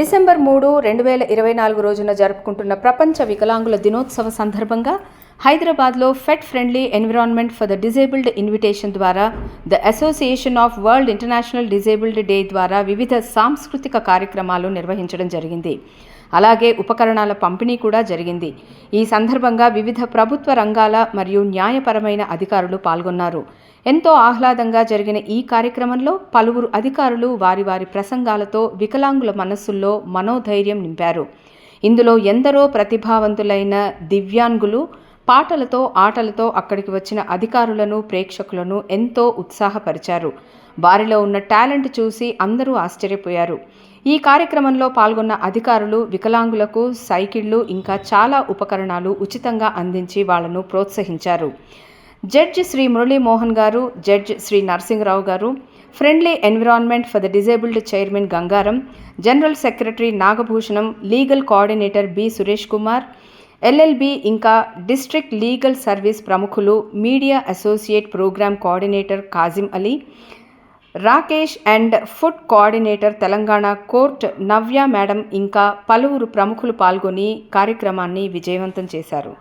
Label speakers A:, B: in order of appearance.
A: December 3, 2024 రోజున జరుపుకుంటున్న ప్రపంచ వికలాంగుల దినోత్సవ సందర్భంగా హైదరాబాద్లో ఫెట్ friendly environment for the disabled invitation ద్వారా the association of world international disabled day ద్వారా వివిధ సాంస్కృతిక కార్యక్రమాలు నిర్వహించడం జరిగింది. అలాగే ఉపకరణాల పంపిణీ కూడా జరిగింది. ఈ సందర్భంగా వివిధ ప్రభుత్వ రంగాల మరియు న్యాయపరమైన అధికారులు పాల్గొన్నారు. ఎంతో ఆహ్లాదంగా జరిగిన ఈ కార్యక్రమంలో పలువురు అధికారులు వారి వారి ప్రసంగాలతో వికలాంగుల మనస్సుల్లో మనోధైర్యం నింపారు. ఇందులో ఎందరో ప్రతిభావంతులైన దివ్యాంగులు పాటలతో ఆటలతో అక్కడికి వచ్చిన అధికారులను ప్రేక్షకులను ఎంతో ఉత్సాహపరిచారు. వారిలో ఉన్న టాలెంట్ చూసి అందరూ ఆశ్చర్యపోయారు. ఈ కార్యక్రమంలో పాల్గొన్న అధికారులు వికలాంగులకు సైకిళ్లు ఇంకా చాలా ఉపకరణాలు ఉచితంగా అందించి వాళ్లను ప్రోత్సహించారు. జడ్జి శ్రీ మురళీమోహన్ గారు, జడ్జి శ్రీ నరసింహరావు గారు, friendly environment for the disabled chairman Gangaram, general secretary Nagabhushanam, legal coordinator B Suresh Kumar, LLB ఇంకా డిస్ట్రిక్ట్ లీగల్ సర్వీస్ ప్రముఖులు, media associate programme coordinator Kazim Ali, Rakesh and food coordinator Telangana court Navya madam ఇంకా పలువురు ప్రముఖులు పాల్గొని కార్యక్రమాన్ని విజయవంతం చేశారు.